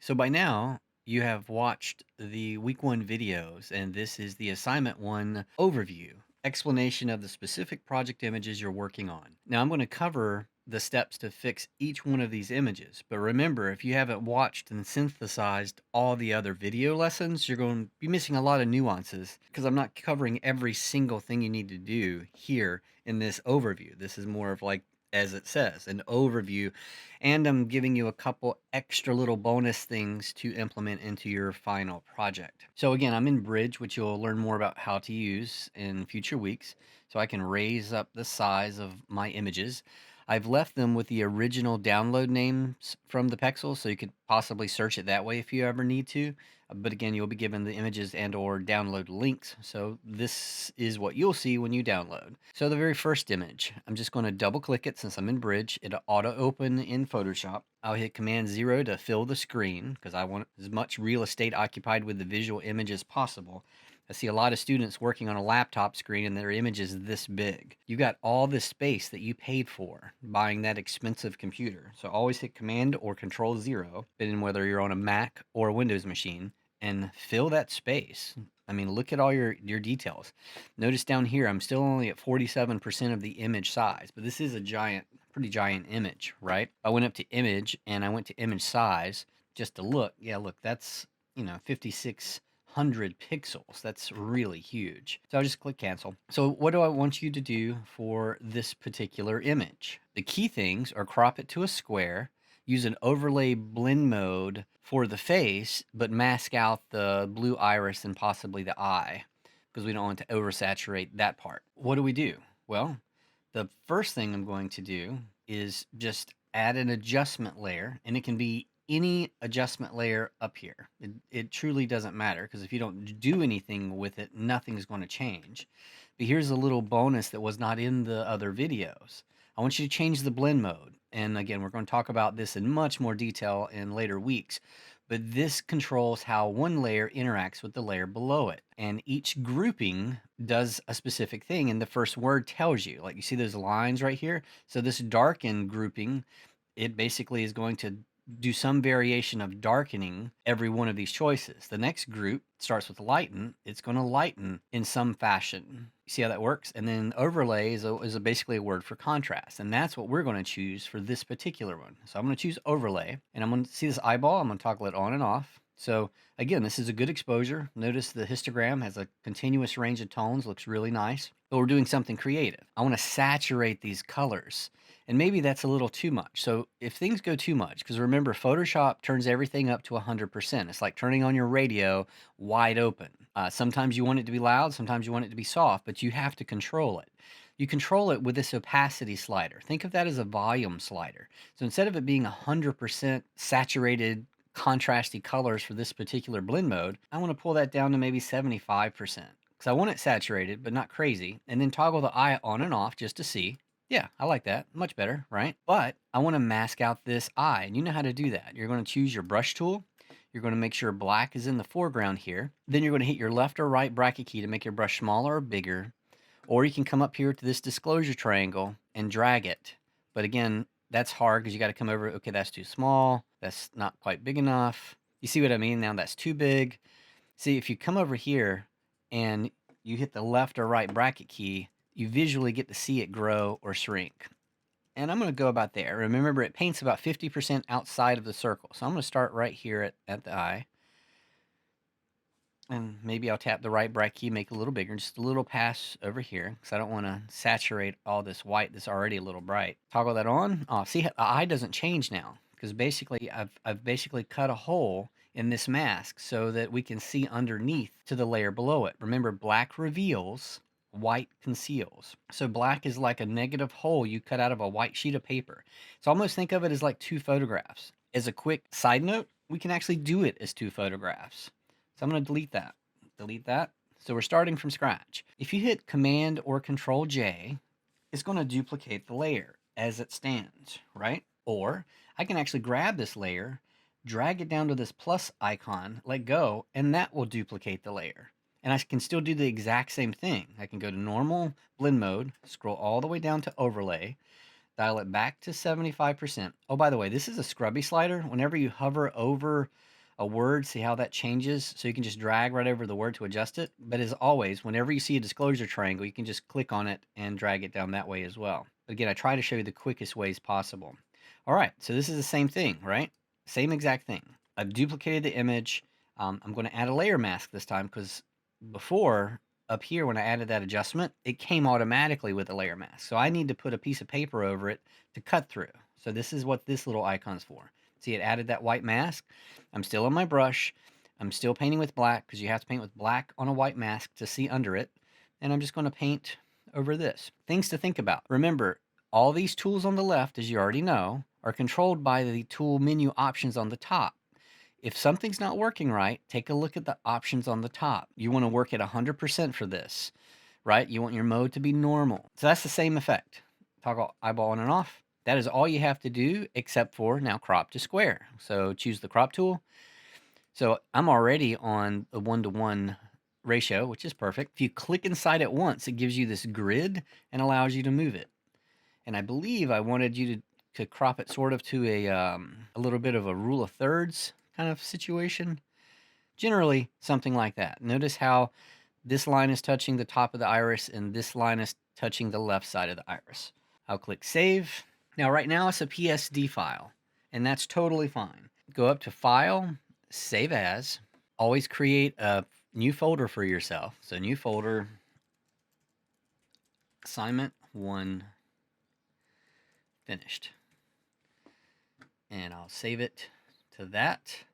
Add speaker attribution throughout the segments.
Speaker 1: So by now, you have watched the week one videos, and this is the assignment one overview, explanation of the specific project images you're working on. Now I'm going to cover the steps to fix each one of these images. But remember, if you haven't watched and synthesized all the other video lessons, you're going to be missing a lot of nuances because I'm not covering every single thing you need to do here in this overview. This is more of like, as it says, an overview, and I'm giving you a couple extra little bonus things to implement into your final project. So again, I'm in Bridge, which you'll learn more about how to use in future weeks. So I can raise up the size of my images. I've left them with the original download names from the Pexel, so you could possibly search it that way if you ever need to. But again, you'll be given the images and or download links. So this is what you'll see when you download. So the very first image, I'm just going to double click it since I'm in Bridge. It'll auto open in Photoshop. I'll hit Command 0 to fill the screen because I want as much real estate occupied with the visual image as possible. I see a lot of students working on a laptop screen and their image is this big. You got all this space that you paid for buying that expensive computer. So always hit Command or Control 0, depending whether you're on a Mac or a Windows machine, and fill that space. I mean, look at all your details. Notice down here, I'm still only at 47% of the image size, but this is a pretty giant image, right? I went up to image and I went to image size just to look. Yeah, look, that's, 5600 pixels. That's really huge. So I'll just click cancel. So what do I want you to do for this particular image? The key things are crop it to a square, use an overlay blend mode for the face, but mask out the blue iris and possibly the eye because we don't want to oversaturate that part. What do we do? Well, the first thing I'm going to do is just add an adjustment layer, and it can be any adjustment layer up here. It truly doesn't matter because if you don't do anything with it, nothing's going to change. But here's a little bonus that was not in the other videos. I want you to change the blend mode. And again, we're going to talk about this in much more detail in later weeks. But this controls how one layer interacts with the layer below it. And each grouping does a specific thing, and the first word tells you. Like you see those lines right here? So this darken grouping, it basically is going to do some variation of darkening every one of these choices. The next group starts with lighten. It's going to lighten in some fashion. You see how that works? And then overlay is basically a word for contrast. And that's what we're going to choose for this particular one. So I'm going to choose overlay, and I'm going to see this eyeball. I'm going to toggle it on and off. So again, this is a good exposure. Notice the histogram has a continuous range of tones, looks really nice. But we're doing something creative. I want to saturate these colors. And maybe that's a little too much. So if things go too much, because remember, Photoshop turns everything up to 100%. It's like turning on your radio wide open. Sometimes you want it to be loud, sometimes you want it to be soft, but you have to control it. You control it with this opacity slider. Think of that as a volume slider. So instead of it being 100% saturated, contrasty colors for this particular blend mode, I want to pull that down to maybe 75%. Because I want it saturated, but not crazy. And then toggle the eye on and off just to see. Yeah, I like that. Much better, right? But I want to mask out this eye, and you know how to do that. You're going to choose your brush tool. You're going to make sure black is in the foreground here. Then you're going to hit your left or right bracket key to make your brush smaller or bigger. Or you can come up here to this disclosure triangle and drag it. But again, that's hard because you got to come over. Okay, that's too small. That's not quite big enough. You see what I mean? Now that's too big. See, if you come over here and you hit the left or right bracket key, you visually get to see it grow or shrink. And I'm going to go about there. Remember, it paints about 50% outside of the circle. So I'm going to start right here at the eye. And maybe I'll tap the right bracket key, make it a little bigger, just a little pass over here, because I don't want to saturate all this white that's already a little bright. Toggle that on. Oh, see, the eye doesn't change now, because basically I've basically cut a hole in this mask so that we can see underneath to the layer below it. Remember, black reveals, white conceals. So black is like a negative hole you cut out of a white sheet of paper. So almost think of it as like two photographs. As a quick side note, we can actually do it as two photographs. So I'm going to delete that. Delete that. So we're starting from scratch. If you hit Command or Control J, it's going to duplicate the layer as it stands, right? Or I can actually grab this layer, drag it down to this plus icon, let go, and that will duplicate the layer. And I can still do the exact same thing. I can go to normal blend mode, scroll all the way down to overlay, dial it back to 75%. Oh, by the way, this is a scrubby slider. Whenever you hover over a word, see how that changes? So you can just drag right over the word to adjust it. But as always, whenever you see a disclosure triangle, you can just click on it and drag it down that way as well. But again, I try to show you the quickest ways possible. All right, so this is the same thing, right? Same exact thing. I've duplicated the image. I'm going to add a layer mask this time because before, up here, when I added that adjustment, it came automatically with a layer mask. So I need to put a piece of paper over it to cut through. So this is what this little icon's for. See, it added that white mask. I'm still on my brush. I'm still painting with black because you have to paint with black on a white mask to see under it. And I'm just going to paint over this. Things to think about. Remember, all these tools on the left, as you already know, are controlled by the tool menu options on the top. If something's not working right, take a look at the options on the top. You want to work at 100% for this, right? You want your mode to be normal. So that's the same effect. Toggle eyeball on and off. That is all you have to do except for now crop to square. So choose the crop tool. So I'm already on the 1:1 ratio, which is perfect. If you click inside it once, it gives you this grid and allows you to move it. And I believe I wanted you to crop it sort of to a little bit of a rule of thirds kind of situation. Generally, something like that. Notice how this line is touching the top of the iris and this line is touching the left side of the iris. I'll click Save. Now, right now it's a PSD file, and that's totally fine. Go up to File, Save As. Always create a new folder for yourself. So new folder, Assignment1 finished. And I'll save it to that.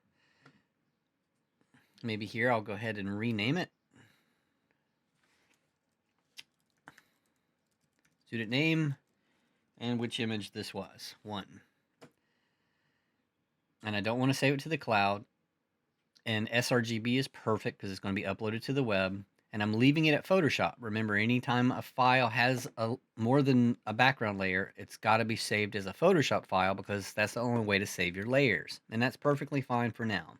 Speaker 1: Maybe here I'll go ahead and rename it. Student name and which image this was, 1. And I don't want to save it to the cloud. And sRGB is perfect because it's going to be uploaded to the web. And I'm leaving it at Photoshop. Remember, anytime a file has more than a background layer, it's got to be saved as a Photoshop file because that's the only way to save your layers. And that's perfectly fine for now.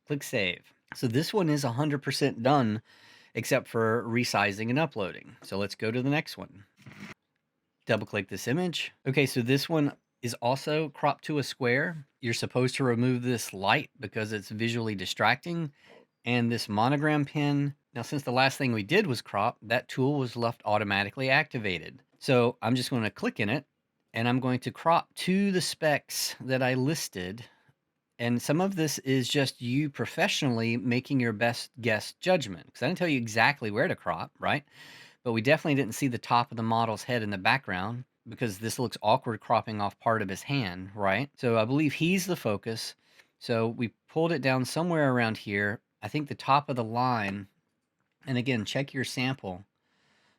Speaker 1: Click Save. So this one is 100% done except for resizing and uploading. So let's go to the next one. Double click this image. Okay, so this one is also cropped to a square. You're supposed to remove this light because it's visually distracting. And this monogram pin. Now, since the last thing we did was crop, that tool was left automatically activated. So I'm just going to click in it and I'm going to crop to the specs that I listed. And some of this is just you professionally making your best guess judgment. Because I didn't tell you exactly where to crop, right? But we definitely didn't see the top of the model's head in the background because this looks awkward cropping off part of his hand, right? So I believe he's the focus. So we pulled it down somewhere around here. I think the top of the line, and again, check your sample,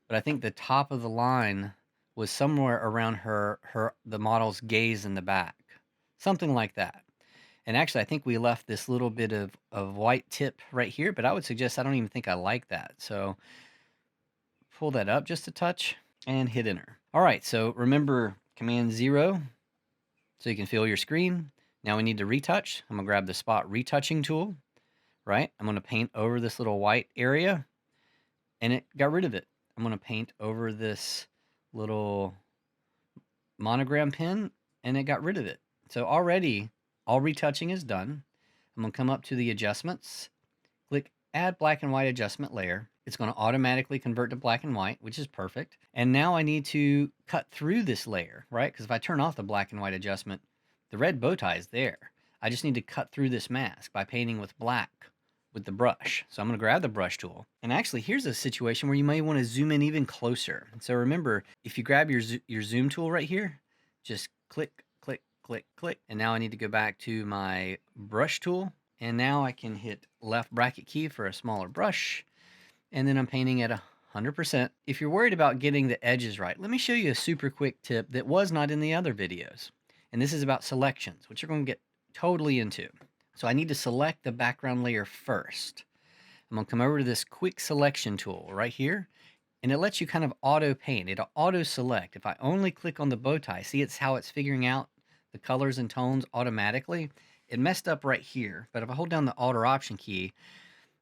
Speaker 1: but I think the top of the line was somewhere around the model's gaze in the back. Something like that. And actually, I think we left this little bit of white tip right here, but I would suggest I don't even think I like that. So pull that up just a touch and hit enter. All right, so remember Command 0 so you can fill your screen. Now we need to retouch. I'm gonna grab the spot retouching tool, right? I'm gonna paint over this little white area and it got rid of it. I'm gonna paint over this little monogram pin and it got rid of it. So already all retouching is done. I'm gonna come up to the adjustments, click add black and white adjustment layer. It's going to automatically convert to black and white, which is perfect. And now I need to cut through this layer, right? Because if I turn off the black and white adjustment, the red bow tie is there. I just need to cut through this mask by painting with black with the brush. So I'm going to grab the brush tool. And actually, here's a situation where you may want to zoom in even closer. So remember, if you grab your zoom tool right here, just click, click, click, click. And now I need to go back to my brush tool. And now I can hit left bracket key for a smaller brush. And then I'm painting at 100%. If you're worried about getting the edges right, let me show you a super quick tip that was not in the other videos. And this is about selections, which you're going to get totally into. So I need to select the background layer first. I'm going to come over to this quick selection tool right here. And it lets you kind of auto paint. It'll auto select. If I only click on the bow tie, see it's how it's figuring out the colors and tones automatically. It messed up right here. But if I hold down the Alt or Option key,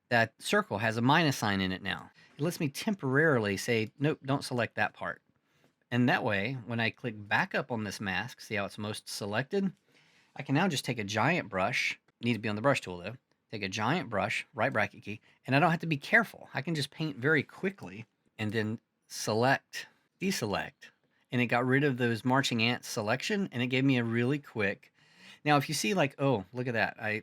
Speaker 1: that circle has a minus sign in it now. It lets me temporarily say, nope, don't select that part. And that way, when I click back up on this mask, see how it's most selected? I can now just take a giant brush need to be on the brush tool though. Take a giant brush, right bracket key, and I don't have to be careful. I can just paint very quickly and then select, deselect, and it got rid of those marching ants selection, and it gave me a really quick. Now, if you see like, oh, look at that. I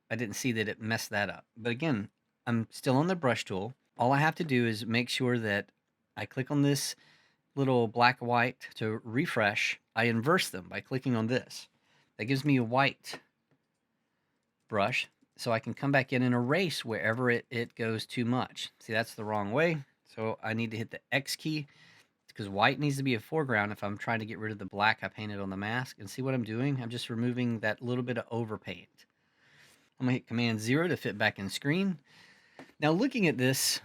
Speaker 1: didn't see that it messed that up. But again, I'm still on the brush tool. All I have to do is make sure that I click on this little black white to refresh. I inverse them by clicking on this. That gives me a white brush, so I can come back in and erase wherever it goes too much. See, that's the wrong way. So I need to hit the X key because white needs to be a foreground if I'm trying to get rid of the black I painted on the mask. And see what I'm doing? I'm just removing that little bit of overpaint. I'm gonna hit Command 0 to fit back in screen. Now looking at this,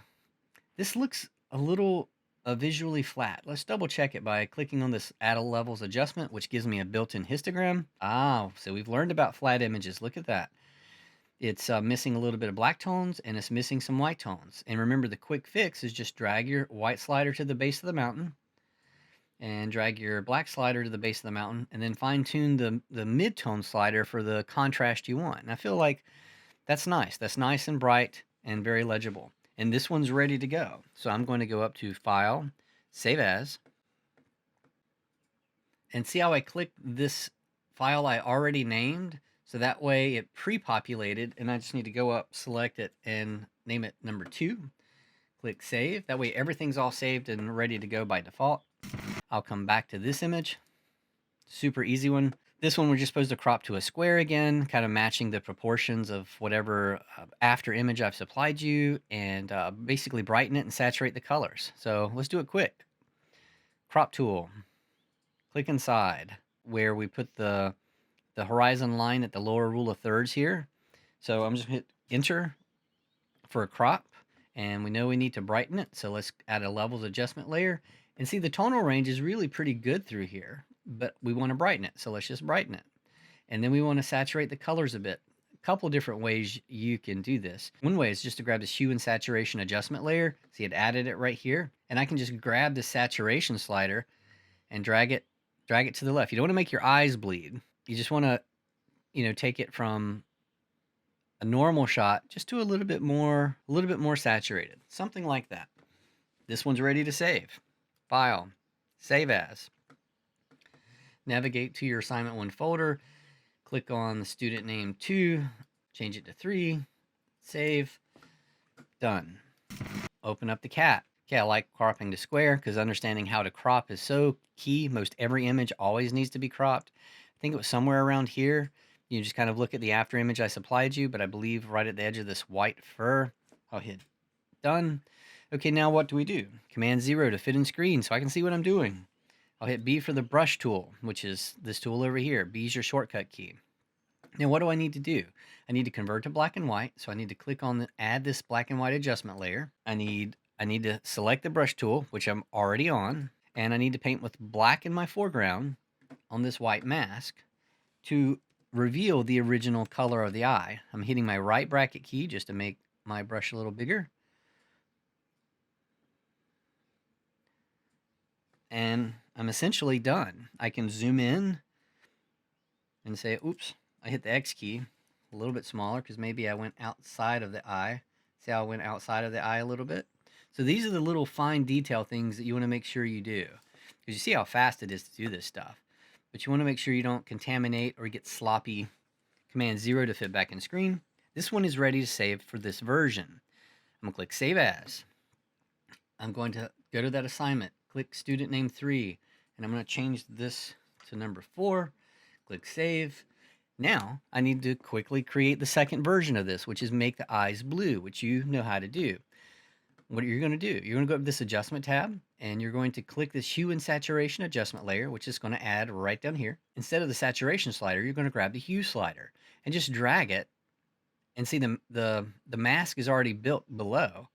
Speaker 1: this looks a little visually flat. Let's double check it by clicking on this Add a Levels adjustment, which gives me a built-in histogram. So we've learned about flat images. Look at that. It's missing a little bit of black tones and it's missing some white tones. And remember, the quick fix is just drag your white slider to the base of the mountain and drag your black slider to the base of the mountain, and then fine tune the mid-tone slider for the contrast you want. And I feel like that's nice. That's nice and bright and very legible. And this one's ready to go. So I'm going to go up to File, Save As, and see how I click this file I already named. So that way it pre-populated, and I just need to go up, select it, and name it number 2. Click Save. That way everything's all saved and ready to go by default. I'll come back to this image. Super easy one. This one we're just supposed to crop to a square again, kind of matching the proportions of whatever after image I've supplied you, and basically brighten it and saturate the colors. So let's do it quick. Crop tool. Click inside where we put the horizon line at the lower rule of thirds here. So I'm just going to hit Enter for a crop, and we know we need to brighten it. So let's add a levels adjustment layer. And see, the tonal range is really pretty good through here, but we want to brighten it. So let's just brighten it. And then we want to saturate the colors a bit. A couple different ways you can do this. One way is just to grab this hue and saturation adjustment layer. See, it added it right here. And I can just grab the saturation slider and drag it to the left. You don't want to make your eyes bleed. You just want to, take it from a normal shot just to a little bit more saturated. Something like that. This one's ready to save. File, Save As. Navigate to your Assignment1 folder. Click on the student name 2, change it to 3, save, done. Open up the cat. Okay, I like cropping to square because understanding how to crop is so key. Most every image always needs to be cropped. I think it was somewhere around here. You just kind of look at the after image I supplied you, but I believe right at the edge of this white fur. I'll hit done. Okay, now what do we do? Command 0 to fit in screen so I can see what I'm doing. I'll hit B for the brush tool, which is this tool over here. B is your shortcut key. Now, what do I need to do? I need to convert to black and white, so I need to click on add this black and white adjustment layer. I need to select the brush tool, which I'm already on, and I need to paint with black in my foreground on this white mask to reveal the original color of the eye. I'm hitting my right bracket key just to make my brush a little bigger. And I'm essentially done. I can zoom in and say, oops, I hit the X key a little bit smaller because maybe I went outside of the eye. See how I went outside of the eye a little bit? So these are the little fine detail things that you want to make sure you do. Because you see how fast it is to do this stuff. But you want to make sure you don't contaminate or get sloppy. Command 0 to fit back in screen. This one is ready to save for this version. I'm going to click Save As. I'm going to go to that assignment. Click student name 3. And I'm going to change this to number 4. Click Save. Now, I need to quickly create the second version of this, which is make the eyes blue, which you know how to do. What you're going to do, you're going to go up to this adjustment tab, and you're going to click this hue and saturation adjustment layer, which is going to add right down here. Instead of the saturation slider, you're going to grab the hue slider and just drag it. And see the mask is already built below.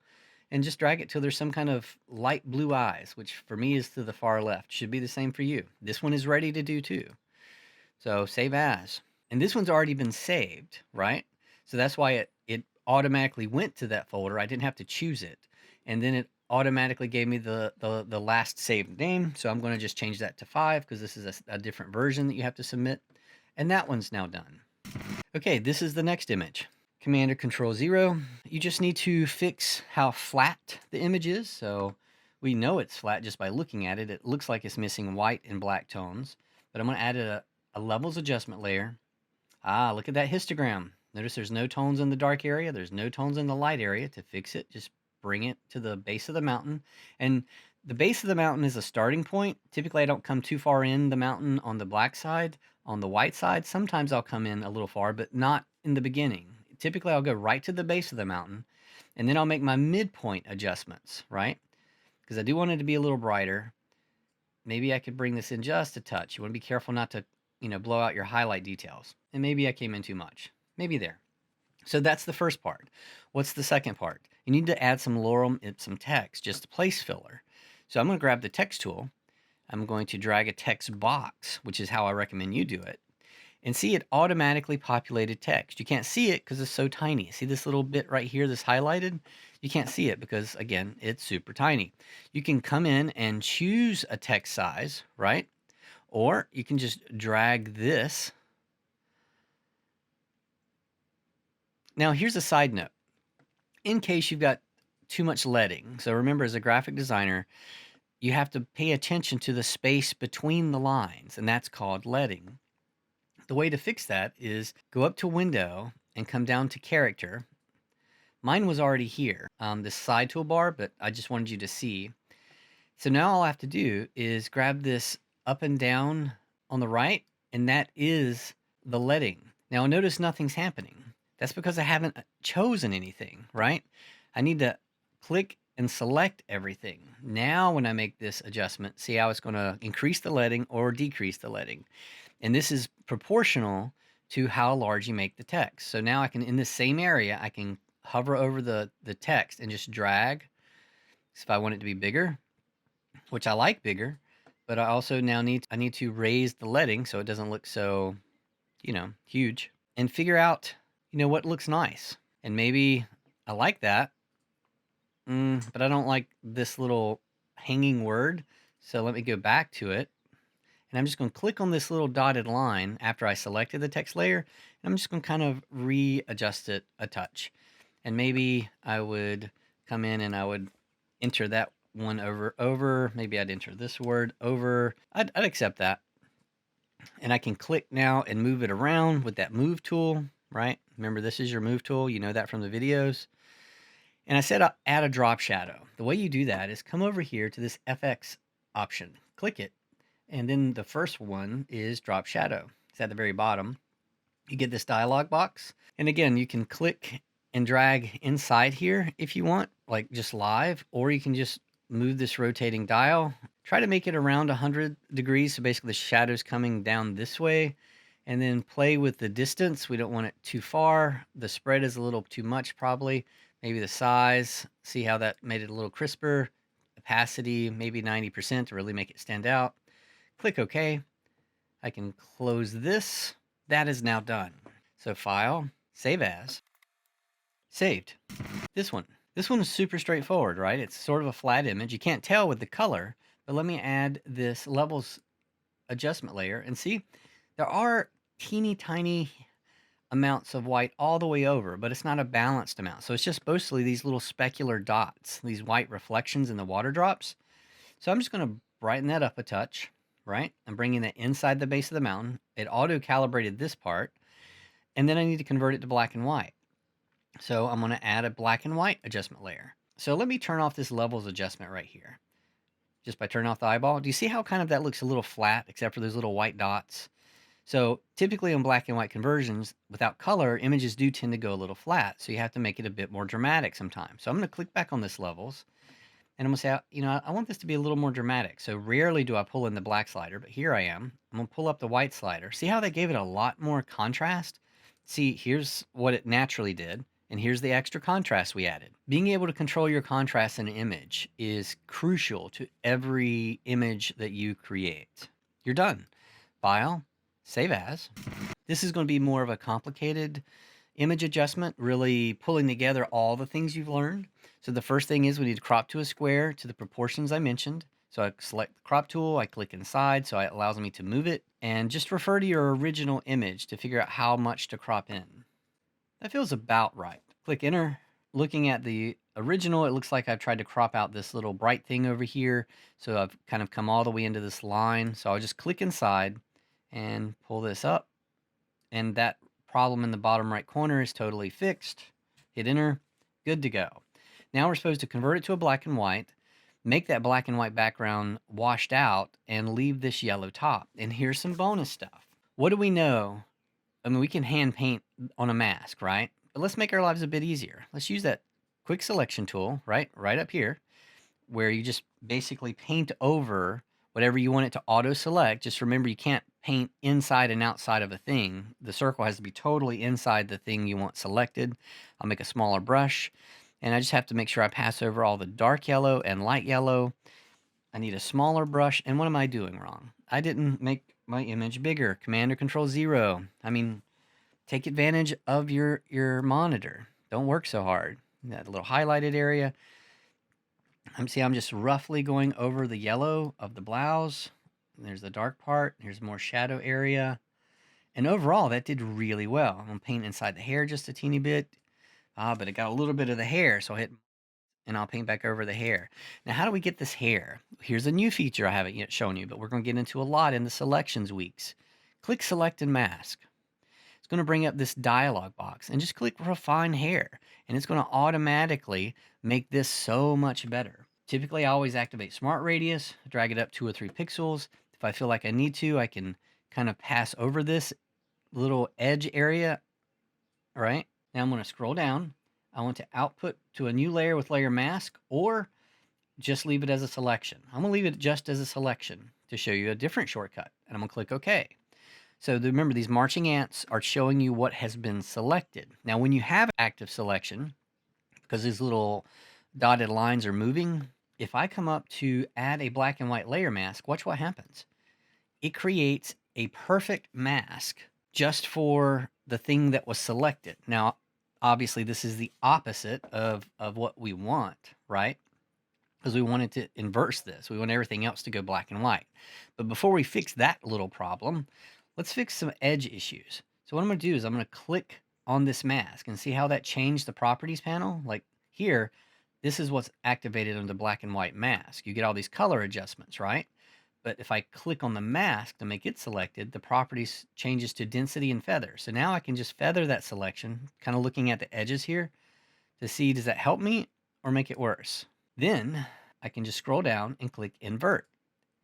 Speaker 1: And just drag it till there's some kind of light blue eyes, which for me is to the far left. Should be the same for you. This one is ready to do too. So save as. And this one's already been saved, right? So that's why it automatically went to that folder. I didn't have to choose it. And then it automatically gave me the last saved name. So I'm going to just change that to 5 because this is a different version that you have to submit. And that one's now done. Okay, this is the next image. Command or Control 0. You just need to fix how flat the image is. So we know it's flat just by looking at it. It looks like it's missing white and black tones. But I'm going to add a levels adjustment layer. Ah, look at that histogram. Notice there's no tones in the dark area. There's no tones in the light area. To fix it, just bring it to the base of the mountain. And the base of the mountain is a starting point. Typically, I don't come too far in the mountain on the black side. On the white side, sometimes I'll come in a little far, but not in the beginning. Typically, I'll go right to the base of the mountain, and then I'll make my midpoint adjustments, right? Because I do want it to be a little brighter. Maybe I could bring this in just a touch. You want to be careful not to, blow out your highlight details. And maybe I came in too much. Maybe there. So that's the first part. What's the second part? You need to add some lorem ipsum text, just a place filler. So I'm going to grab the text tool. I'm going to drag a text box, which is how I recommend you do it. And see, it automatically populated text. You can't see it because it's so tiny. See this little bit right here that's highlighted? You can't see it because, again, it's super tiny. You can come in and choose a text size, right? Or you can just drag this. Now, here's a side note. In case you've got too much leading, so remember, as a graphic designer, you have to pay attention to the space between the lines, and that's called leading. The way to fix that is go up to Window and come down to Character. Mine was already here, this side toolbar, but I just wanted you to see. So now all I have to do is grab this up and down on the right, and that is the leading. Now notice nothing's happening. That's because I haven't chosen anything, right? I need to click and select everything. Now when I make this adjustment, see how it's going to increase the leading or decrease the leading. And this is proportional to how large you make the text. So now I can, in the same area, I can hover over the text and just drag. So if I want it to be bigger, which I like bigger, but I also now need to raise the leading so it doesn't look so, huge, and figure out, what looks nice. And maybe I like that, but I don't like this little hanging word. So let me go back to it. And I'm just going to click on this little dotted line after I selected the text layer. And I'm just going to kind of readjust it a touch. And maybe I would come in and I would enter that one over. Maybe I'd enter this word over. I'd accept that. And I can click now and move it around with that move tool, right? Remember, this is your move tool. You know that from the videos. And I said I'll add a drop shadow. The way you do that is come over here to this FX option. Click it. And then the first one is drop shadow. It's at the very bottom. You get this dialog box. And again, you can click and drag inside here if you want, like just live, or you can just move this rotating dial. Try to make it around 100 degrees. So basically the shadow's coming down this way. And then play with the distance. We don't want it too far. The spread is a little too much probably. Maybe the size. See how that made it a little crisper. Opacity, maybe 90% to really make it stand out. Click OK. I can close this. That is now done. So File, Save As, Saved. This one is super straightforward, right? It's sort of a flat image. You can't tell with the color, but let me add this levels adjustment layer and see, there are teeny tiny amounts of white all the way over, but it's not a balanced amount. So it's just mostly these little specular dots, these white reflections in the water drops. So I'm just going to brighten that up a touch, right? I'm bringing that inside the base of the mountain. It auto-calibrated this part, and then I need to convert it to black and white. So I'm going to add a black and white adjustment layer. So let me turn off this levels adjustment right here. Just by turning off the eyeball. Do you see how kind of that looks a little flat, except for those little white dots? So typically on black and white conversions, without color, images do tend to go a little flat. So you have to make it a bit more dramatic sometimes. So I'm going to click back on this levels. And I'm going to say, I want this to be a little more dramatic. So rarely do I pull in the black slider, but here I am. I'm going to pull up the white slider. See how that gave it a lot more contrast? See, here's what it naturally did. And here's the extra contrast we added. Being able to control your contrast in an image is crucial to every image that you create. You're done. File, Save As. This is going to be more of a complicated image adjustment, really pulling together all the things you've learned. So the first thing is we need to crop to a square to the proportions I mentioned. So I select the crop tool, I click inside, so it allows me to move it, and just refer to your original image to figure out how much to crop in. That feels about right. Click enter. Looking at the original, it looks like I've tried to crop out this little bright thing over here. So I've kind of come all the way into this line. So I'll just click inside and pull this up. And that problem in the bottom right corner is totally fixed. Hit enter. Good to go. Now we're supposed to convert it to a black and white, make that black and white background washed out, and leave this yellow top. And here's some bonus stuff. What do we know? I mean, we can hand paint on a mask, right? But let's make our lives a bit easier. Let's use that quick selection tool, right up here, where you just basically paint over whatever you want it to auto select. Just remember, you can't paint inside and outside of a thing. The circle has to be totally inside the thing you want selected. I'll make a smaller brush, and I just have to make sure I pass over all the dark yellow and light yellow. I need a smaller brush, and what am I doing wrong? I didn't make my image bigger. Command or Control 0. I mean, take advantage of your monitor. Don't work so hard. That little highlighted area. I'm just roughly going over the yellow of the blouse. There's the dark part. Here's more shadow area. And overall, that did really well. I'm going to paint inside the hair just a teeny bit. But it got a little bit of the hair, so I'll paint back over the hair. Now, how do we get this hair? Here's a new feature I haven't yet shown you, but we're going to get into a lot in the selections weeks. Click Select and Mask. It's going to bring up this dialog box, and just click Refine Hair, and it's going to automatically make this so much better. Typically, I always activate Smart Radius, drag it up 2 or 3 pixels. If I feel like I need to, I can kind of pass over this little edge area. All right, now I'm going to scroll down. I want to output to a new layer with Layer Mask, or just leave it as a selection. I'm going to leave it just as a selection to show you a different shortcut, and I'm going to click OK. So remember, these marching ants are showing you what has been selected. Now, when you have active selection, because these little dotted lines are moving, if I come up to add a black and white layer mask, watch what happens. It creates a perfect mask just for the thing that was selected. Now, obviously, this is the opposite of what we want, right? Because we wanted to inverse this. We want everything else to go black and white. But before we fix that little problem, let's fix some edge issues. So what I'm going to do is I'm going to click on this mask and see how that changed the properties panel. Like here, this is what's activated on the black and white mask. You get all these color adjustments, right? But if I click on the mask to make it selected, the properties changes to density and feather. So now I can just feather that selection, kind of looking at the edges here to see, does that help me or make it worse? Then I can just scroll down and click invert.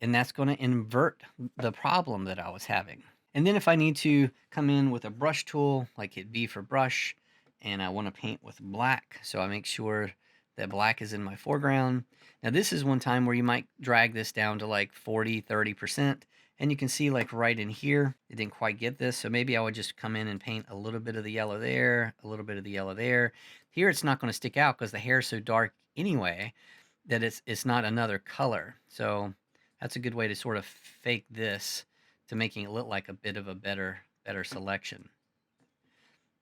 Speaker 1: And that's going to invert the problem that I was having. And then if I need to come in with a brush tool, like hit B for brush, and I want to paint with black, so I make sure that black is in my foreground. Now this is one time where you might drag this down to like 40, 30%, and you can see like right in here, it didn't quite get this, so maybe I would just come in and paint a little bit of the yellow there, a little bit of the yellow there. Here it's not going to stick out because the hair is so dark anyway that it's not another color. So that's a good way to sort of fake this to making it look like a bit of a better selection.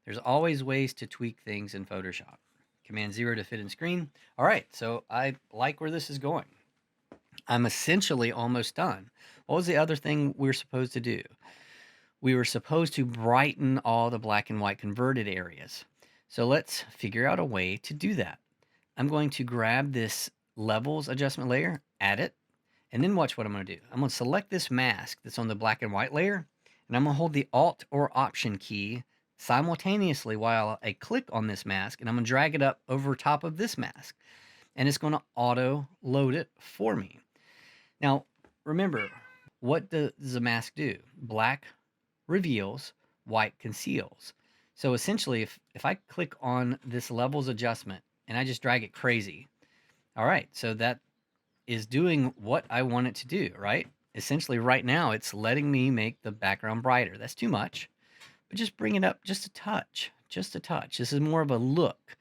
Speaker 1: There's always ways to tweak things in Photoshop. Command 0 to fit in screen. All right, so I like where this is going. I'm essentially almost done. What was the other thing we were supposed to do? We were supposed to brighten all the black and white converted areas. So let's figure out a way to do that. I'm going to grab this levels adjustment layer, add it, and then watch what I'm going to do. I'm going to select this mask that's on the black and white layer, and I'm going to hold the Alt or Option key simultaneously while I click on this mask, and I'm going to drag it up over top of this mask, and it's going to auto load it for me. Now, remember, what does the mask do? Black reveals, white conceals. So essentially, if I click on this levels adjustment and I just drag it crazy, all right, so that is doing what I want it to do, right? Essentially, right now, it's letting me make the background brighter. That's too much, but just bring it up just a touch, just a touch. This is more of a look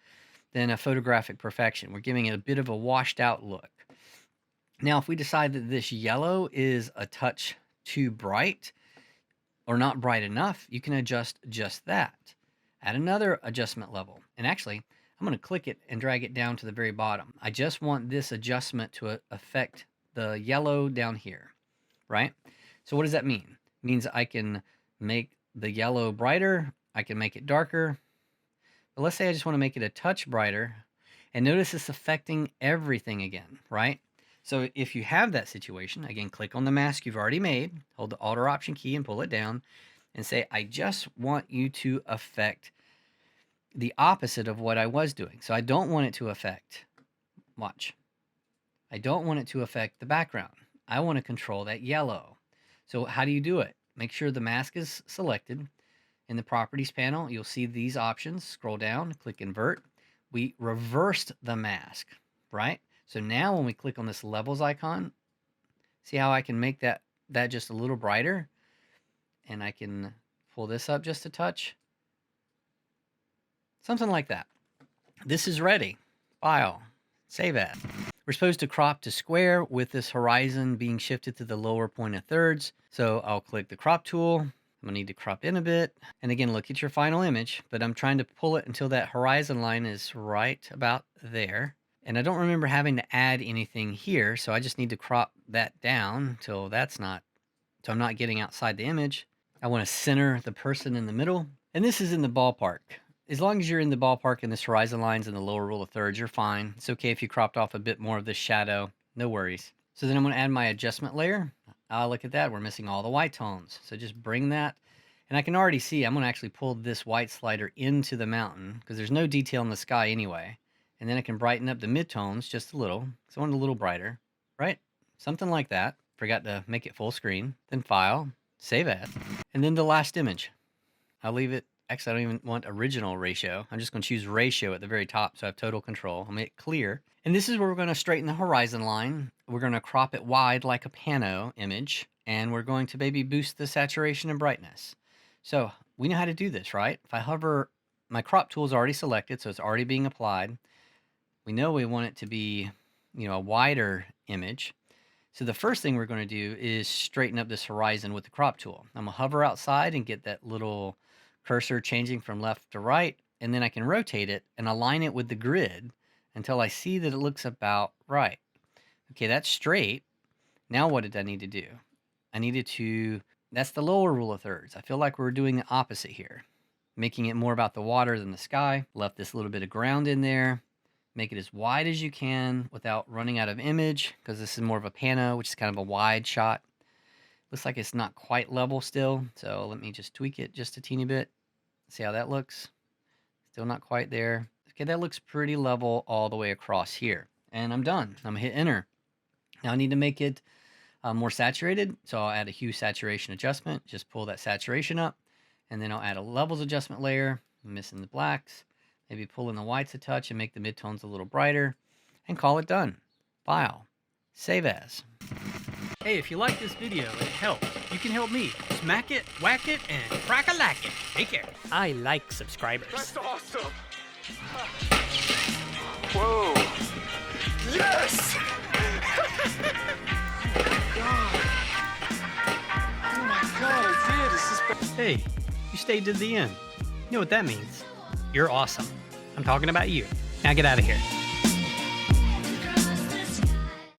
Speaker 1: than a photographic perfection. We're giving it a bit of a washed out look. Now, if we decide that this yellow is a touch too bright or not bright enough, you can adjust just that. Add another adjustment level. And actually, I'm going to click it and drag it down to the very bottom. I just want this adjustment to affect the yellow down here, right? So what does that mean? It means I can make the yellow brighter, I can make it darker. But let's say I just want to make it a touch brighter, and notice it's affecting everything again, right? So if you have that situation, again, click on the mask you've already made, hold the Alt or Option key and pull it down, and say, I just want you to affect the opposite of what I was doing. So I don't want it to affect, watch. I don't want it to affect the background. I want to control that yellow. So how do you do it? Make sure the mask is selected. In the Properties panel, you'll see these options. Scroll down, click Invert. We reversed the mask, right? So now when we click on this Levels icon, see how I can make that just a little brighter? And I can pull this up just a touch. Something like that. This is ready. File. Save as. We're supposed to crop to square with this horizon being shifted to the lower point of thirds. So I'll click the crop tool. I'm gonna need to crop in a bit. And again, look at your final image, but I'm trying to pull it until that horizon line is right about there. And I don't remember having to add anything here, so I just need to crop that down till that's not, so I'm not getting outside the image. I want to center the person in the middle. And this is in the ballpark. As long as you're in the ballpark and this horizon line's in the lower rule of thirds, you're fine. It's okay if you cropped off a bit more of this shadow, no worries. So then I'm gonna add my adjustment layer. Look at that, we're missing all the white tones. So just bring that, and I can already see I'm gonna actually pull this white slider into the mountain because there's no detail in the sky anyway. And then I can brighten up the midtones just a little. So I want it a little brighter, right? Something like that. Forgot to make it full screen. Then File, Save As. And then the last image. I'll leave it, actually I don't even want original ratio. I'm just gonna choose ratio at the very top so I have total control. I'll make it clear. And this is where we're gonna straighten the horizon line. We're gonna crop it wide like a pano image, and we're going to maybe boost the saturation and brightness. So we know how to do this, right? If I hover, my crop tool is already selected, so it's already being applied. We know we want it to be, a wider image. So the first thing we're going to do is straighten up this horizon with the crop tool. I'm going to hover outside and get that little cursor changing from left to right, and then I can rotate it and align it with the grid until I see that it looks about right. Okay, that's straight. Now what did I need to do? I needed to, that's the lower rule of thirds. I feel like we're doing the opposite here, making it more about the water than the sky. Left this little bit of ground in there. Make it as wide as you can without running out of image, because this is more of a pano, which is kind of a wide shot. Looks like it's not quite level still, so let me just tweak it just a teeny bit. See how that looks? Still not quite there. Okay, that looks pretty level all the way across here. And I'm done. I'm gonna hit enter. Now I need to make it more saturated, so I'll add a hue saturation adjustment. Just pull that saturation up, and then I'll add a levels adjustment layer. I'm missing the blacks. Maybe pull in the whites a touch and make the midtones a little brighter, and call it done. File, Save As. Hey, if you like this video and it helps, you can help me. Smack it, whack it, and crack-a-lack it. Take care. I like subscribers.
Speaker 2: That's awesome! Whoa! Yes! Oh my god, I did! This is...
Speaker 1: Hey, you stayed to the end. You know what that means? You're awesome. I'm talking about you. Now get out of here.